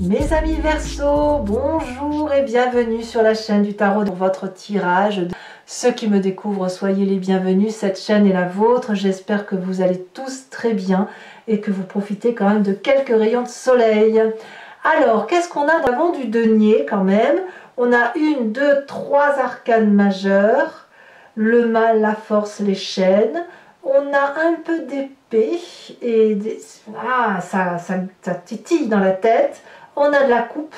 Mes amis Verseau, bonjour et bienvenue sur la chaîne du tarot dans votre tirage. Ceux qui me découvrent, soyez les bienvenus, cette chaîne est la vôtre. J'espère que vous allez tous très bien et que vous profitez quand même de quelques rayons de soleil. Alors, qu'est-ce qu'on a devant du denier quand même? On a 1, 2, 3 arcanes majeures, le mal, la force, les chaînes. On a un peu d'épée et ça titille dans la tête. On a de la coupe,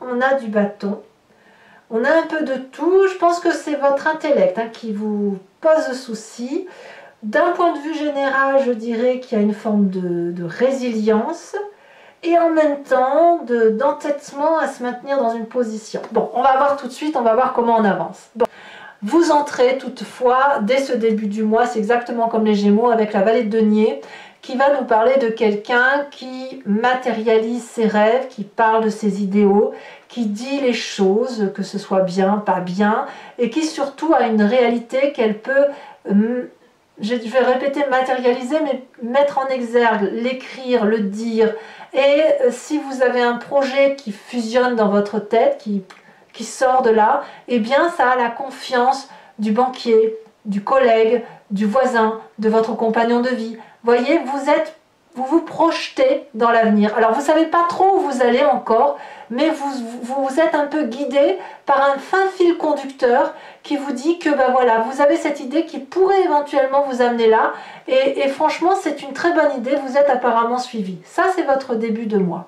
on a du bâton, on a un peu de tout. Je pense que c'est votre intellect qui vous pose souci. D'un point de vue général, je dirais qu'il y a une forme de résilience et en même temps d'entêtement à se maintenir dans une position. Bon, on va voir tout de suite, on va voir comment on avance. Bon. Vous entrez toutefois, dès ce début du mois, c'est exactement comme les Gémeaux avec la vallée de denier, qui va nous parler de quelqu'un qui matérialise ses rêves, qui parle de ses idéaux, qui dit les choses, que ce soit bien, pas bien, et qui surtout a une réalité qu'elle peut, je vais répéter matérialiser, mais mettre en exergue, l'écrire, le dire. Et si vous avez un projet qui fusionne dans votre tête, qui sort de là, eh bien ça a la confiance du banquier, du collègue, du voisin, de votre compagnon de vie. Voyez, vous vous projetez dans l'avenir. Alors vous ne savez pas trop où vous allez encore, mais vous êtes un peu guidé par un fin fil conducteur qui vous dit que ben voilà, vous avez cette idée qui pourrait éventuellement vous amener là. Et franchement, c'est une très bonne idée, vous êtes apparemment suivi. Ça, c'est votre début de mois.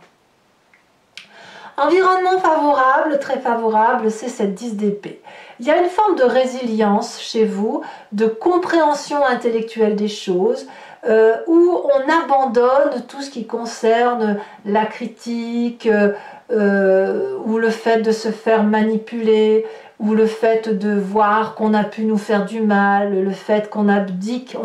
Environnement favorable, très favorable, c'est cette 10 d'épée. Il y a une forme de résilience chez vous, de compréhension intellectuelle des choses, où on abandonne tout ce qui concerne la critique, ou le fait de se faire manipuler, ou le fait de voir qu'on a pu nous faire du mal, le fait qu'on abdique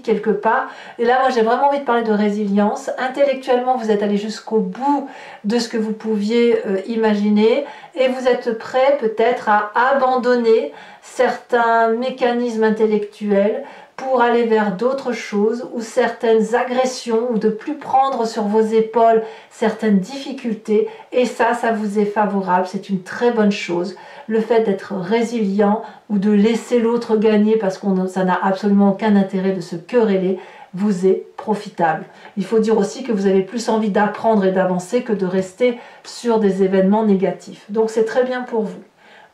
quelque part. Et là, moi, j'ai vraiment envie de parler de résilience. Intellectuellement, vous êtes allé jusqu'au bout de ce que vous pouviez imaginer et vous êtes prêt peut-être à abandonner certains mécanismes intellectuels pour aller vers d'autres choses ou certaines agressions ou de plus prendre sur vos épaules certaines difficultés et ça vous est favorable, c'est une très bonne chose. Le fait d'être résilient ou de laisser l'autre gagner parce que ça n'a absolument aucun intérêt de se quereller vous est profitable. Il faut dire aussi que vous avez plus envie d'apprendre et d'avancer que de rester sur des événements négatifs. Donc c'est très bien pour vous.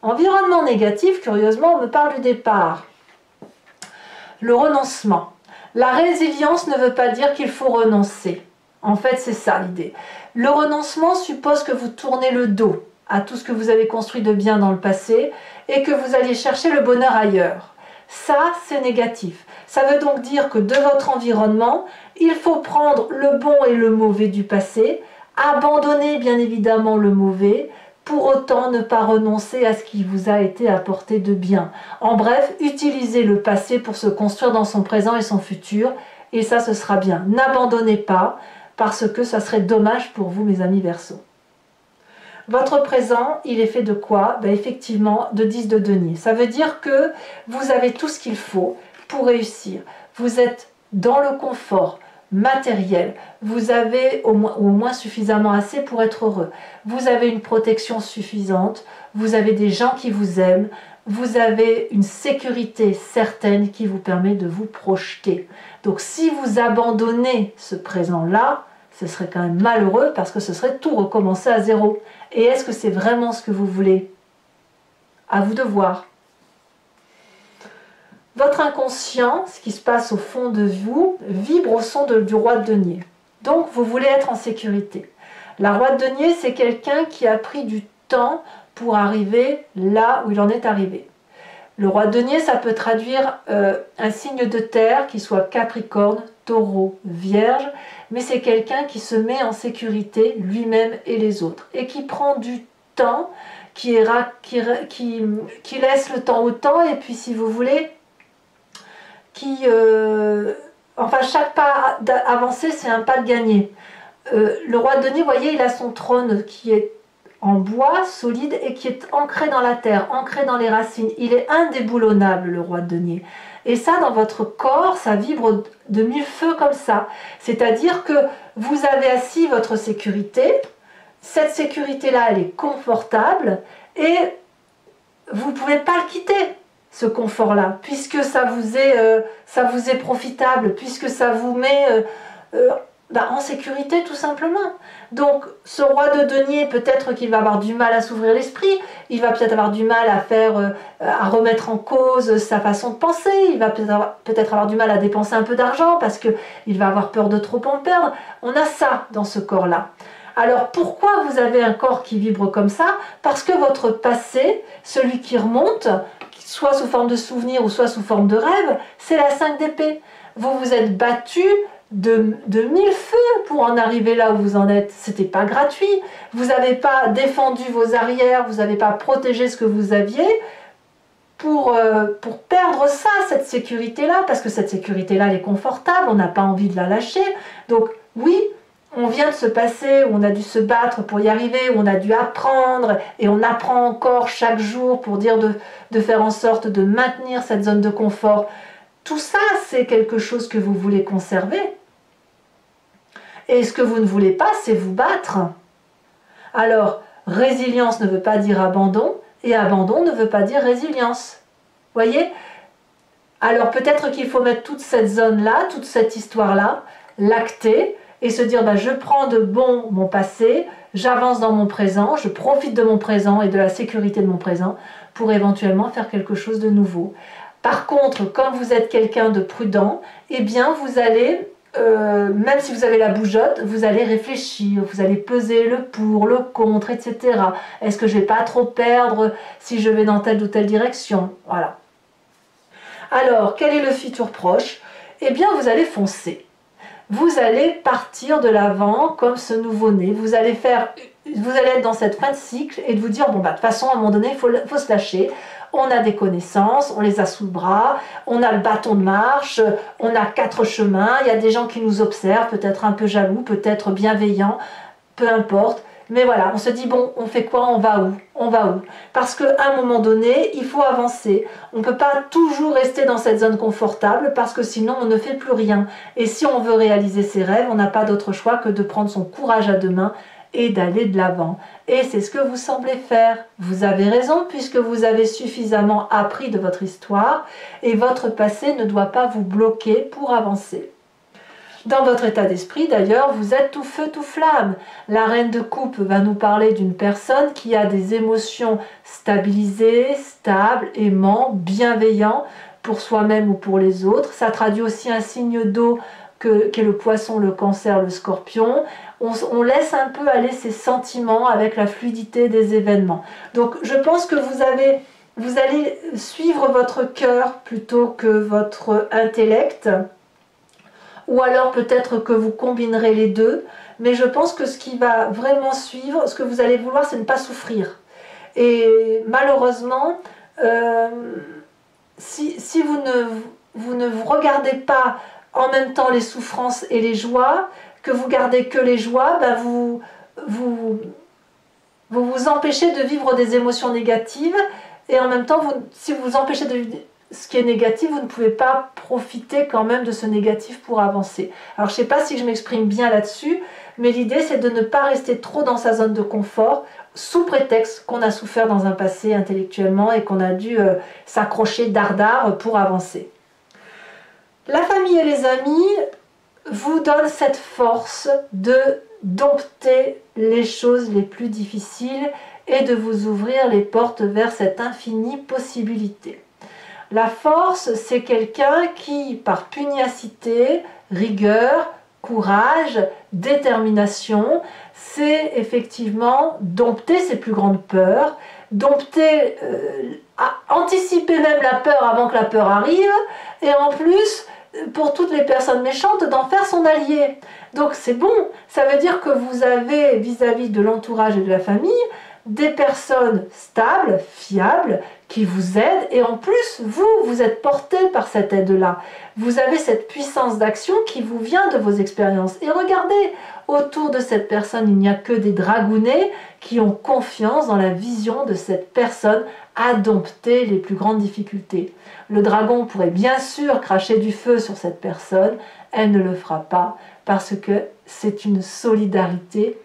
Environnement négatif, curieusement, on me parle du départ. Le renoncement. La résilience ne veut pas dire qu'il faut renoncer. En fait, c'est ça l'idée. Le renoncement suppose que vous tournez le dos à tout ce que vous avez construit de bien dans le passé et que vous alliez chercher le bonheur ailleurs. Ça, c'est négatif. Ça veut donc dire que de votre environnement, il faut prendre le bon et le mauvais du passé, abandonner bien évidemment le mauvais, pour autant ne pas renoncer à ce qui vous a été apporté de bien. En bref, utilisez le passé pour se construire dans son présent et son futur, et ça, ce sera bien. N'abandonnez pas, parce que ça serait dommage pour vous, mes amis Verseau. Votre présent, il est fait de quoi? Ben effectivement, de 10 de denier. Ça veut dire que vous avez tout ce qu'il faut pour réussir. Vous êtes dans le confort matériel, vous avez au moins suffisamment assez pour être heureux, vous avez une protection suffisante, vous avez des gens qui vous aiment, vous avez une sécurité certaine qui vous permet de vous projeter. Donc si vous abandonnez ce présent-là, ce serait quand même malheureux parce que ce serait tout recommencer à zéro. Et est-ce que c'est vraiment ce que vous voulez? À vous de voir. Votre inconscient, ce qui se passe au fond de vous, vibre au son du roi de denier. Donc vous voulez être en sécurité. La roi de denier, c'est quelqu'un qui a pris du temps pour arriver là où il en est arrivé. Le roi de denier, ça peut traduire un signe de terre qui soit Capricorne, Taureau, Vierge, mais c'est quelqu'un qui se met en sécurité lui-même et les autres et qui prend du temps, qui laisse le temps au temps et puis si vous voulez, enfin chaque pas avancé c'est un pas de gagné. Le roi de denier, vous voyez, il a son trône qui est en bois solide et qui est ancré dans la terre, ancré dans les racines. Il est indéboulonnable, le roi de denier. Et ça, dans votre corps, ça vibre de mille feux comme ça. C'est-à-dire que vous avez assis votre sécurité. Cette sécurité-là, elle est confortable et vous ne pouvez pas le quitter, ce confort-là, puisque ça vous est profitable, puisque ça vous met en sécurité tout simplement. Donc ce roi de denier, peut-être qu'il va avoir du mal à s'ouvrir l'esprit, il va peut-être avoir du mal à remettre en cause sa façon de penser, il va peut-être avoir du mal à dépenser un peu d'argent parce qu'il va avoir peur de trop en perdre. On a ça dans ce corps-là. Alors pourquoi vous avez un corps qui vibre comme ça? Parce que votre passé, celui qui remonte, soit sous forme de souvenir ou soit sous forme de rêve, c'est la 5 d'épée. Vous vous êtes battu de mille feux pour en arriver là où vous en êtes. C'était pas gratuit. Vous n'avez pas défendu vos arrières, vous n'avez pas protégé ce que vous aviez pour perdre ça, cette sécurité-là, parce que cette sécurité-là, elle est confortable, on n'a pas envie de la lâcher. Donc oui, on vient de se passer, où on a dû se battre pour y arriver, où on a dû apprendre, et on apprend encore chaque jour pour dire de faire en sorte de maintenir cette zone de confort. Tout ça, c'est quelque chose que vous voulez conserver. Et ce que vous ne voulez pas, c'est vous battre. Alors, résilience ne veut pas dire abandon, et abandon ne veut pas dire résilience. Voyez? Alors peut-être qu'il faut mettre toute cette zone-là, toute cette histoire-là, l'acter, et se dire, je prends de bon mon passé, j'avance dans mon présent, je profite de mon présent et de la sécurité de mon présent pour éventuellement faire quelque chose de nouveau. Par contre, comme vous êtes quelqu'un de prudent, eh bien vous allez, même si vous avez la bougeotte, vous allez réfléchir, vous allez peser le pour, le contre, etc. Est-ce que je ne vais pas trop perdre si je vais dans telle ou telle direction? Voilà. Alors, quel est le futur proche? Eh bien, vous allez foncer. Vous allez partir de l'avant comme ce nouveau-né. Vous allez être dans cette fin de cycle et de vous dire, de toute façon, à un moment donné, il faut se lâcher. On a des connaissances, on les a sous le bras, on a le bâton de marche, on a 4 chemins, il y a des gens qui nous observent, peut-être un peu jaloux, peut-être bienveillants, peu importe. Mais voilà, on se dit, bon, on fait quoi? On va où? On va où? Parce qu'à un moment donné, il faut avancer. On ne peut pas toujours rester dans cette zone confortable parce que sinon, on ne fait plus rien. Et si on veut réaliser ses rêves, on n'a pas d'autre choix que de prendre son courage à deux mains et d'aller de l'avant. Et c'est ce que vous semblez faire. Vous avez raison puisque vous avez suffisamment appris de votre histoire et votre passé ne doit pas vous bloquer pour avancer. Dans votre état d'esprit, d'ailleurs, vous êtes tout feu, tout flamme. La reine de coupe va nous parler d'une personne qui a des émotions stabilisées, stables, aimants, bienveillants pour soi-même ou pour les autres. Ça traduit aussi un signe d'eau qu'est le poisson, le cancer, le scorpion. On laisse un peu aller ses sentiments avec la fluidité des événements. Donc je pense que vous allez suivre votre cœur plutôt que votre intellect. Ou alors peut-être que vous combinerez les deux, mais je pense que ce qui va vraiment suivre, ce que vous allez vouloir, c'est ne pas souffrir. Et malheureusement, si vous ne vous regardez pas en même temps les souffrances et les joies, que vous gardez que les joies, vous vous empêchez de vivre des émotions négatives, et en même temps, si vous vous empêchez de vivre ce qui est négatif, vous ne pouvez pas profiter quand même de ce négatif pour avancer. Alors je ne sais pas si je m'exprime bien là-dessus, mais l'idée c'est de ne pas rester trop dans sa zone de confort, sous prétexte qu'on a souffert dans un passé intellectuellement et qu'on a dû s'accrocher dardard pour avancer. La famille et les amis vous donnent cette force de dompter les choses les plus difficiles et de vous ouvrir les portes vers cette infinie possibilité. La force, c'est quelqu'un qui, par pugnacité, rigueur, courage, détermination, sait effectivement dompter ses plus grandes peurs, dompter, anticiper même la peur avant que la peur arrive, et en plus, pour toutes les personnes méchantes, d'en faire son allié. Donc c'est bon, ça veut dire que vous avez vis-à-vis de l'entourage et de la famille, des personnes stables, fiables, qui vous aident, et en plus, vous êtes porté par cette aide-là. Vous avez cette puissance d'action qui vous vient de vos expériences. Et regardez, autour de cette personne, il n'y a que des dragounets qui ont confiance dans la vision de cette personne à dompter les plus grandes difficultés. Le dragon pourrait bien sûr cracher du feu sur cette personne, elle ne le fera pas, parce que c'est une solidarité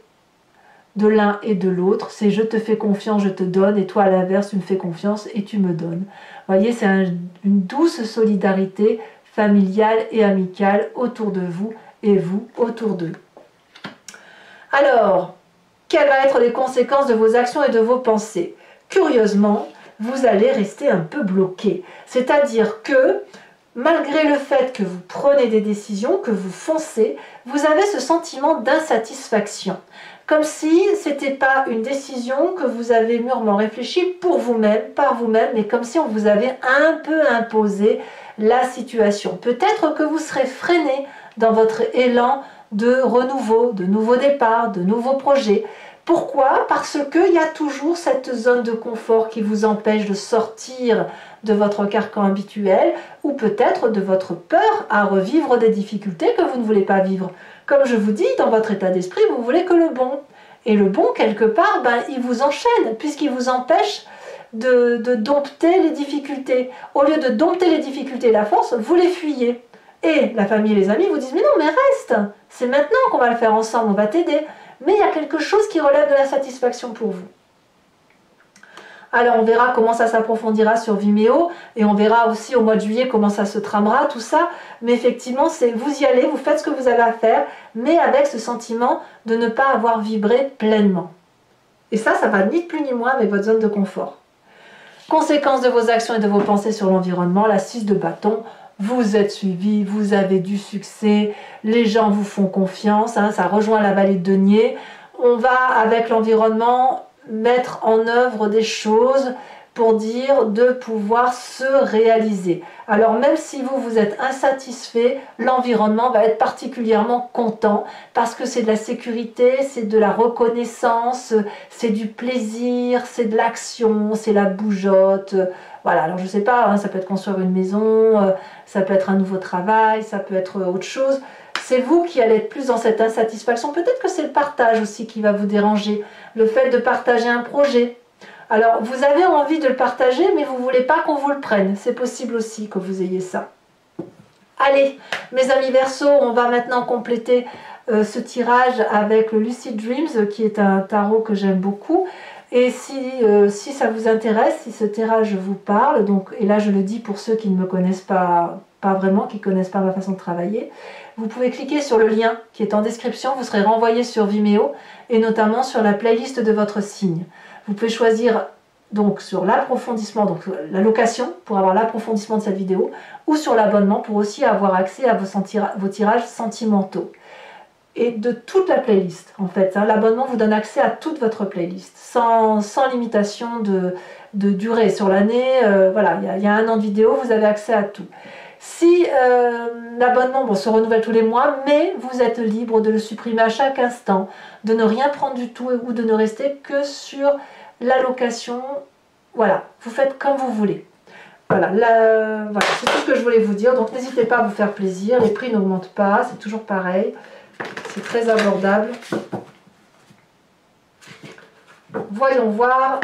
de l'un et de l'autre, c'est je te fais confiance, je te donne, et toi à l'inverse, tu me fais confiance et tu me donnes. Vous voyez, c'est une douce solidarité familiale et amicale autour de vous et vous autour d'eux. Alors, quelles vont être les conséquences de vos actions et de vos pensées? Curieusement, vous allez rester un peu bloqué. C'est-à-dire que, malgré le fait que vous prenez des décisions, que vous foncez, vous avez ce sentiment d'insatisfaction. Comme si ce n'était pas une décision que vous avez mûrement réfléchie pour vous-même, par vous-même, mais comme si on vous avait un peu imposé la situation. Peut-être que vous serez freiné dans votre élan de renouveau, de nouveaux départs, de nouveaux projets. Pourquoi? Parce qu'il y a toujours cette zone de confort qui vous empêche de sortir de votre carcan habituel ou peut-être de votre peur à revivre des difficultés que vous ne voulez pas vivre. Comme je vous dis, dans votre état d'esprit, vous voulez que le bon. Et le bon, quelque part, il vous enchaîne puisqu'il vous empêche de dompter les difficultés. Au lieu de dompter les difficultés et la force, vous les fuyez. Et la famille et les amis vous disent « Mais non, mais reste, c'est maintenant qu'on va le faire ensemble, on va t'aider. » Mais il y a quelque chose qui relève de la satisfaction pour vous. Alors on verra comment ça s'approfondira sur Vimeo et on verra aussi au mois de juillet comment ça se tramera, tout ça. Mais effectivement, c'est vous y allez, vous faites ce que vous avez à faire, mais avec ce sentiment de ne pas avoir vibré pleinement. Et ça va ni plus ni moins avec votre zone de confort. Conséquence de vos actions et de vos pensées sur l'environnement, la 6 de bâton. Vous êtes suivi, vous avez du succès, les gens vous font confiance, ça rejoint la vallée de denier. On va, avec l'environnement, mettre en œuvre des choses pour dire de pouvoir se réaliser. Alors même si vous êtes insatisfait, l'environnement va être particulièrement content parce que c'est de la sécurité, c'est de la reconnaissance, c'est du plaisir, c'est de l'action, c'est la bougeotte. Voilà, alors je ne sais pas, ça peut être construire une maison, ça peut être un nouveau travail, ça peut être autre chose. C'est vous qui allez être plus dans cette insatisfaction. Peut-être que c'est le partage aussi qui va vous déranger. Le fait de partager un projet. Alors, vous avez envie de le partager, mais vous ne voulez pas qu'on vous le prenne. C'est possible aussi que vous ayez ça. Allez, mes amis Verseaux, on va maintenant compléter ce tirage avec le Lucid Dreams, qui est un tarot que j'aime beaucoup. Et si ça vous intéresse, si ce tirage vous parle, donc, et là je le dis pour ceux qui ne me connaissent pas vraiment, qui ne connaissent pas ma façon de travailler, vous pouvez cliquer sur le lien qui est en description, vous serez renvoyé sur Vimeo et notamment sur la playlist de votre signe. Vous pouvez choisir donc sur l'approfondissement, donc la location pour avoir l'approfondissement de cette vidéo, ou sur l'abonnement pour aussi avoir accès à vos tirages sentimentaux. Et de toute la playlist en fait, l'abonnement vous donne accès à toute votre playlist, sans limitation de durée sur l'année, voilà, il y a 1 an de vidéo, vous avez accès à tout. Si l'abonnement se renouvelle tous les mois, mais vous êtes libre de le supprimer à chaque instant, de ne rien prendre du tout ou de ne rester que sur la location. Voilà, vous faites comme vous voulez. Voilà, voilà, c'est tout ce que je voulais vous dire. Donc n'hésitez pas à vous faire plaisir, les prix n'augmentent pas, c'est toujours pareil, c'est très abordable. Voyons voir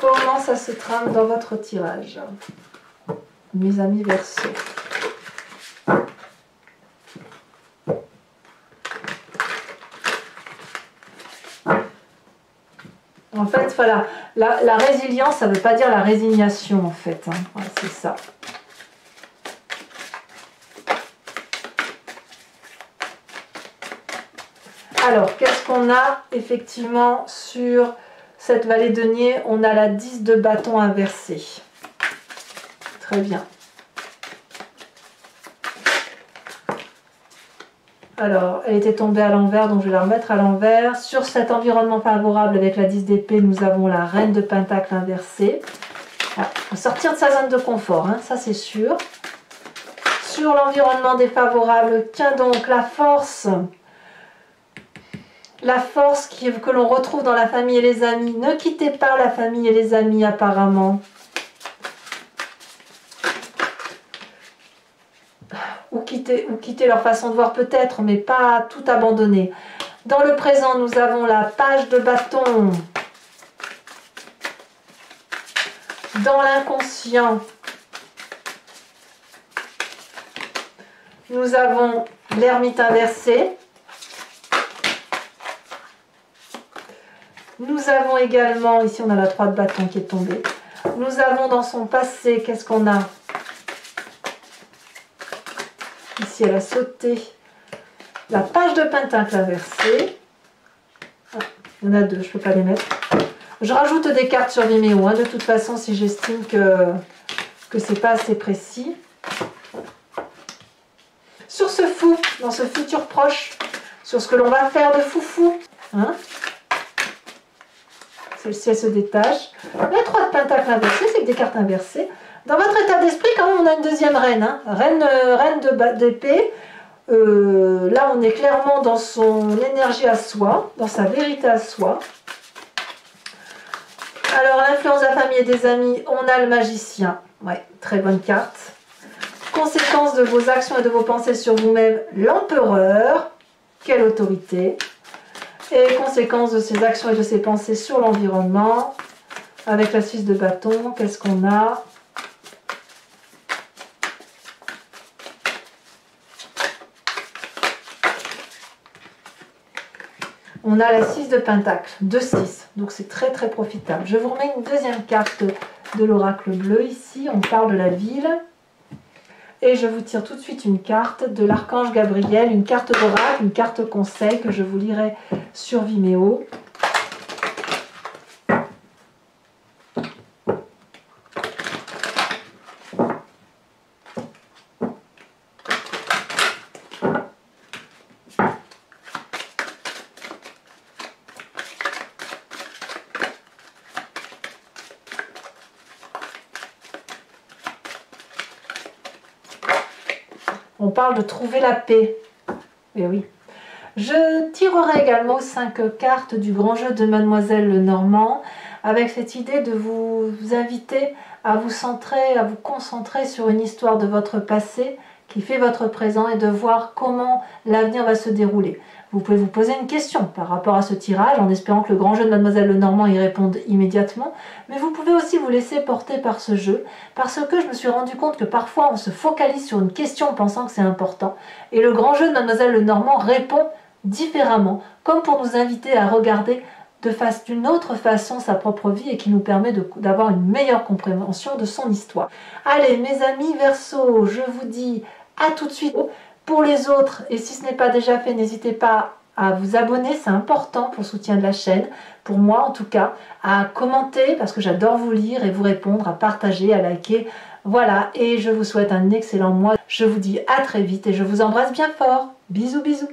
comment ça se trame dans votre tirage, mes amis Verseaux. En fait, voilà, la résilience, ça ne veut pas dire la résignation, en fait. Voilà, c'est ça. Alors, qu'est-ce qu'on a effectivement sur cette vallée de denier? On a la 10 de bâton inversée. Très bien. Alors, elle était tombée à l'envers, donc je vais la remettre à l'envers. Sur cet environnement favorable avec la 10 d'épée, nous avons la reine de pentacle inversée. Il faut sortir de sa zone de confort, ça c'est sûr. Sur l'environnement défavorable, tiens donc la force. la force que l'on retrouve dans la famille et les amis. Ne quittez pas la famille et les amis apparemment. Ou quitter leur façon de voir peut-être, mais pas tout abandonner. Dans le présent, nous avons la page de bâton. Dans l'inconscient, nous avons l'ermite inversé. Nous avons également, ici on a la 3 de bâton qui est tombée. Nous avons dans son passé, qu'est-ce qu'on a? Ici elle a sauté. La page de pentacle inversée. Ah, il y en a 2, je ne peux pas les mettre. Je rajoute des cartes sur Vimeo, hein, de toute façon, si j'estime que ce n'est pas assez précis. Sur ce fou, dans ce futur proche, sur ce que l'on va faire de foufou. Hein, celle-ci, elle se détache. La 3 de pentacle inversée, c'est que des cartes inversées. Dans votre état d'esprit, quand même, on a une deuxième reine. Hein, reine d'épée. Là, on est clairement dans son énergie à soi, dans sa vérité à soi. Alors, l'influence de la famille et des amis, on a le magicien. Ouais, très bonne carte. Conséquence de vos actions et de vos pensées sur vous-même, l'empereur. Quelle autorité. Et conséquence de ses actions et de ses pensées sur l'environnement. Avec la 6 de bâton, qu'est-ce qu'on a? On a la 6 de pentacle, 2-6, donc c'est très très profitable. Je vous remets une deuxième carte de l'oracle bleu ici, on parle de la ville. Et je vous tire tout de suite une carte de l'archange Gabriel, une carte d'oracle, une carte conseil que je vous lirai sur Vimeo. On parle de trouver la paix. Et oui. Je tirerai également 5 cartes du grand jeu de Mademoiselle Lenormand avec cette idée de vous inviter à vous centrer, à vous concentrer sur une histoire de votre passé qui fait votre présent et de voir comment l'avenir va se dérouler. Vous pouvez vous poser une question par rapport à ce tirage en espérant que le grand jeu de Mademoiselle Lenormand y réponde immédiatement, mais vous pouvez aussi vous laisser porter par ce jeu parce que je me suis rendu compte que parfois on se focalise sur une question pensant que c'est important et le grand jeu de Mademoiselle Lenormand répond différemment, comme pour nous inviter à regarder d'une autre façon sa propre vie et qui nous permet d'avoir une meilleure compréhension de son histoire. Allez mes amis Verseau, je vous dis à tout de suite. Pour les autres, et si ce n'est pas déjà fait, n'hésitez pas à vous abonner, c'est important pour le soutien de la chaîne, pour moi en tout cas, à commenter parce que j'adore vous lire et vous répondre, à partager, à liker. Voilà, et je vous souhaite un excellent mois. Je vous dis à très vite et je vous embrasse bien fort. Bisous bisous.